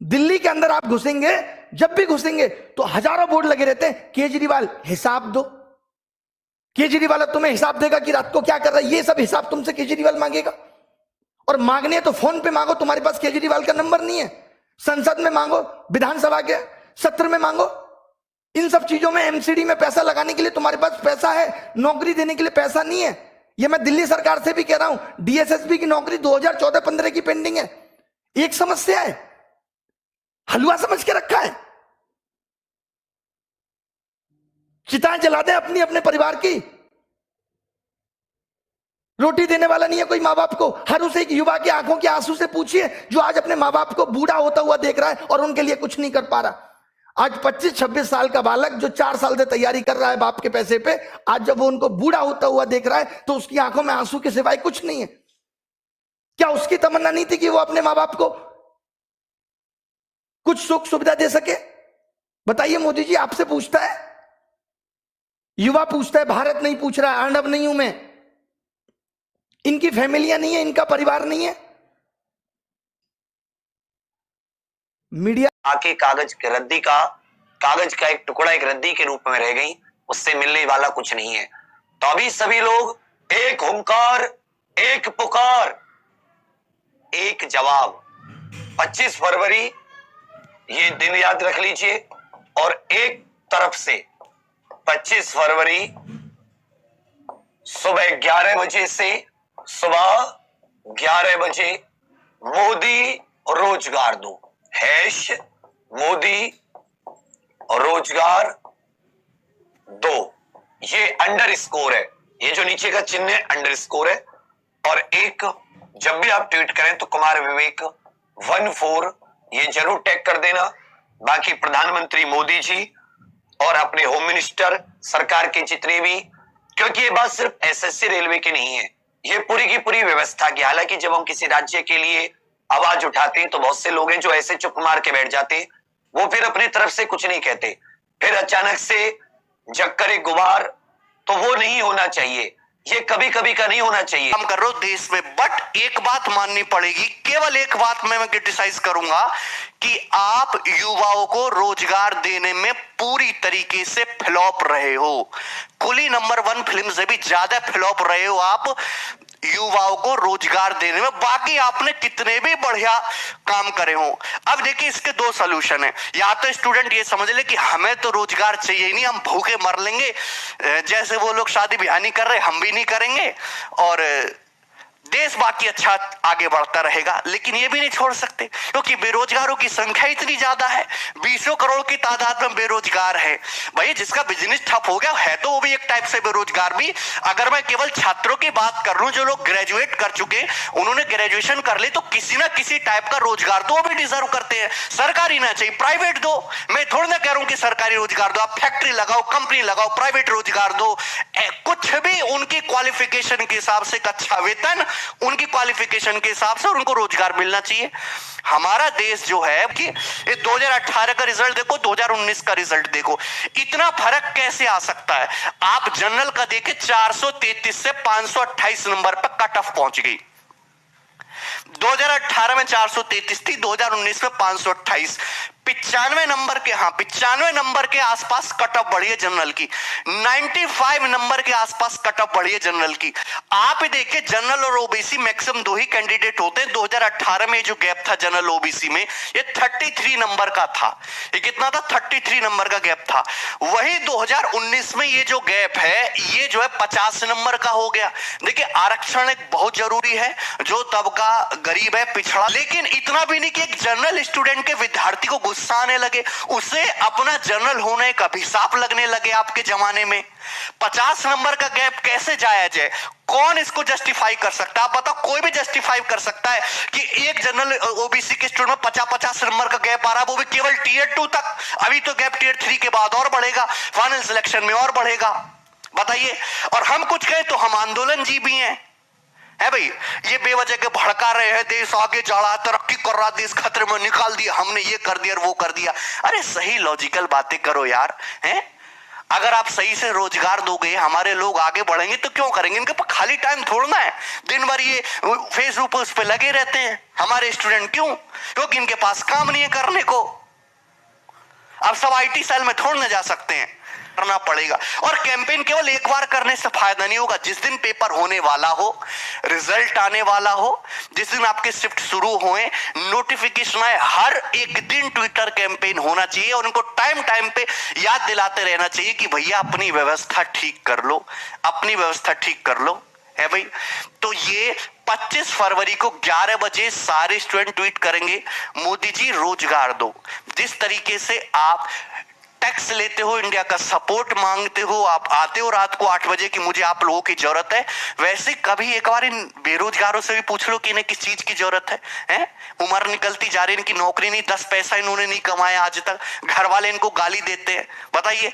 दिल्ली के अंदर आप घुसेंगे, जब भी घुसेंगे तो हजारों बोर्ड लगे रहते हैं, केजरीवाल हिसाब दो। केजरीवाल तुम्हें हिसाब देगा कि रात को क्या कर रहा है, ये सब हिसाब तुमसे केजरीवाल मांगेगा। और मांगने है तो फोन पे मांगो, तुम्हारे पास केजरीवाल का नंबर नहीं है। संसद में मांगो, विधानसभा के सत्र में मांगो। इन सब चीजों में एमसीडी में पैसा लगाने के लिए तुम्हारे पास पैसा है, नौकरी देने के लिए पैसा नहीं है। ये मैं दिल्ली सरकार से भी कह रहा हूं, डीएसएसपी की नौकरी 2014-15 की पेंडिंग है। एक समस्या है, हलवा समझ के रखा है। चिताएं जला दें अपनी अपने परिवार की, रोटी देने वाला नहीं है कोई माँ बाप को। हर उस एक युवा की आंखों के आंसू से पूछिए जो आज अपने माँ बाप को बूढ़ा होता हुआ देख रहा है और उनके लिए कुछ नहीं कर पा रहा। आज 25-26 साल का बालक जो 4 साल से तैयारी कर रहा है बाप के पैसे पे, आज जब वो उनको बूढ़ा होता हुआ देख रहा है तो उसकी आंखों में आंसू के सिवाय कुछ नहीं है। क्या उसकी तमन्ना नहीं थी कि वो अपने माँ बाप को कुछ सुख सुविधा दे सके? बताइए मोदी जी, आपसे पूछता है, युवा पूछता है, भारत नहीं पूछ रहा है। अर्नब नहीं हूं मैं, इनकी फैमिलियां नहीं है, इनका परिवार नहीं है। मीडिया आके कागज का एक टुकड़ा एक रद्दी के रूप में रह गई, उससे मिलने वाला कुछ नहीं है। तो अभी सभी लोग एक हुंकार, एक पुकार, एक जवाब। 25 फरवरी ये दिन याद रख लीजिए। और एक तरफ से 25 फरवरी सुबह 11 बजे से सुबह 11 बजे मोदी रोजगार दो, हैश मोदी रोजगार दो। ये अंडरस्कोर है, ये जो नीचे का चिन्ह है अंडरस्कोर है। और एक जब भी आप ट्वीट करें तो कुमार विवेक 14 ये जरूर टैग कर देना। बाकी प्रधानमंत्री मोदी जी और अपने होम मिनिस्टर, सरकार के जितने भी, क्योंकि ये बात सिर्फ एसएससी रेलवे की नहीं है, ये पूरी की पूरी व्यवस्था की। हालांकि जब हम किसी राज्य के लिए आवाज उठाते हैं तो बहुत से लोग हैं जो ऐसे चुप मार के बैठ जाते हैं, वो फिर अपनी तरफ से कुछ नहीं कहते। फिर अचानक से जग करे गुबार, तो वो नहीं होना चाहिए, ये कभी कभी का नहीं होना चाहिए। काम कर रहे हो देश में, बट एक बात माननी पड़ेगी, केवल एक बात मैं क्रिटिसाइज करूंगा कि आप युवाओं को रोजगार देने में पूरी तरीके से फ्लॉप रहे हो। कुली नंबर 1 फिल्म से भी ज्यादा फ्लॉप रहे हो आप युवाओं को रोजगार देने में। बाकी आपने कितने भी बढ़िया काम करे हो। अब देखिए, इसके 2 सॉल्यूशन है। या तो स्टूडेंट ये समझ ले कि हमें तो रोजगार चाहिए ही नहीं, हम भूखे मर लेंगे, जैसे वो लोग शादी ब्याह नहीं कर रहे हम भी नहीं करेंगे, और देश बाकी अच्छा आगे बढ़ता रहेगा। लेकिन ये भी नहीं छोड़ सकते क्योंकि बेरोजगारों की संख्या इतनी ज्यादा है, 20 करोड़ की तादाद में बेरोजगार है। भाई जिसका बिजनेस ठप हो गया है तो वो भी एक टाइप से बेरोजगार भी। अगर मैं केवल छात्रों की बात कर लूं, जो लोग ग्रेजुएट कर चुके, उन्होंने ग्रेजुएशन कर ली, तो किसी ना किसी टाइप का रोजगार तो वो भी डिजर्व करते हैं। सरकारी ना चाहिए, प्राइवेट दो। मैं थोड़ी ना कह रहा हूं कि सरकारी रोजगार दो, आप फैक्ट्री लगाओ, कंपनी लगाओ, प्राइवेट रोजगार दो। कुछ भी उनकी क्वालिफिकेशन के हिसाब से, अच्छा वेतन उनकी क्वालिफिकेशन के हिसाब से, और उनको रोजगार मिलना चाहिए। हमारा देश जो है कि 2018 का रिजल्ट देखो, 2019 का रिजल्ट देखो, इतना फर्क कैसे आ सकता है? आप जनरल का देखे 433 से 528 नंबर पर कट ऑफ पहुंच गई। 2018 में 433 थी, 2019 में 528। 95 नंबर के, 95 नंबर के आसपास कट ऑफ बढ़ी है जनरल की। 95 नंबर के आसपास कट ऑफ बढ़ी है जनरल की। आप देखिए, जनरल और ओबीसी मैक्सिमम 2 ही कैंडिडेट होते हैं। 2018 में जो गैप था जनरल ओबीसी में, ये 33 नंबर का था। ये कितना था? 33 नंबर का गैप था। वही 2019 में ये जो गैप है, ये जो है 50 नंबर का हो गया। देखिए, आरक्षण एक बहुत जरूरी है, जो तबका गरीब है, पिछड़ा, लेकिन इतना भी नहीं कि एक जनरल स्टूडेंट के विद्यार्थी को गुस्सा आने लगे, उसे अपना जनरल होने का अभिशाप लगने लगे आपके जमाने में। 50 नंबर का गैप कैसे जायज है? कौन इसको जस्टिफाई कर सकता है? आप बताओ, कोई भी जस्टिफाई कर सकता है कि एक जनरल ओबीसी के स्टूडेंट में 50-50 नंबर का गैप आ रहा है, वो भी केवल टियर 2 तक। अभी तो गैप टियर 3 के बाद और बढ़ेगा, फाइनल सिलेक्शन में और बढ़ेगा। बताइए, और हम कुछ कहें तो हम आंदोलन जी भी हैं, है भाई। ये बेवजह के भड़का रहे हैं, देश आगे जा रहा है, तरक्की कर रहा, देश खतरे में निकाल दिया, हमने ये कर दिया और वो कर दिया। अरे सही लॉजिकल बातें करो यार, हैं? अगर आप सही से रोजगार दोगे, हमारे लोग आगे बढ़ेंगे तो क्यों करेंगे? इनके पास खाली टाइम थोड़ना है, दिन भर ये फेसबुक उस पे लगे रहते हैं हमारे स्टूडेंट। क्यों? क्योंकि इनके पास काम नहीं है करने को। अब सब आईटी सेल में थोड़ न जा सकते हैं, करना पड़ेगा। और कैंपेन केवल एक बार करने से फायदा नहीं होगा। जिस दिन पेपर होने वाला हो, रिजल्ट आने वाला हो, जिस दिन आपके शिफ्ट शुरू होए, नोटिफिकेशन आए, हर एक दिन ट्विटर कैंपेन होना चाहिए और उनको टाइम टाइम पे याद दिलाते रहना चाहिए कि भैया अपनी व्यवस्था ठीक कर लो, अपनी व्यवस्था ठीक कर लो, है भाई। तो ये 25 फरवरी को 11 बजे सारे स्टूडेंट ट्वीट करेंगे, मोदी जी रोजगार दो। जिस तरीके से आप टैक्स लेते हो, इंडिया का सपोर्ट मांगते हो, आप आते हो रात को 8 बजे कि मुझे आप लोगों की जरूरत है, वैसे कभी एक बार इन बेरोजगारों से भी पूछ लो कि इन्हें किस चीज की जरूरत है? उम्र निकलती जा रही, इनकी नौकरी नहीं, 10 पैसा इन्होंने नहीं कमाया आज तक, घर वाले इनको गाली देते हैं। बताइए,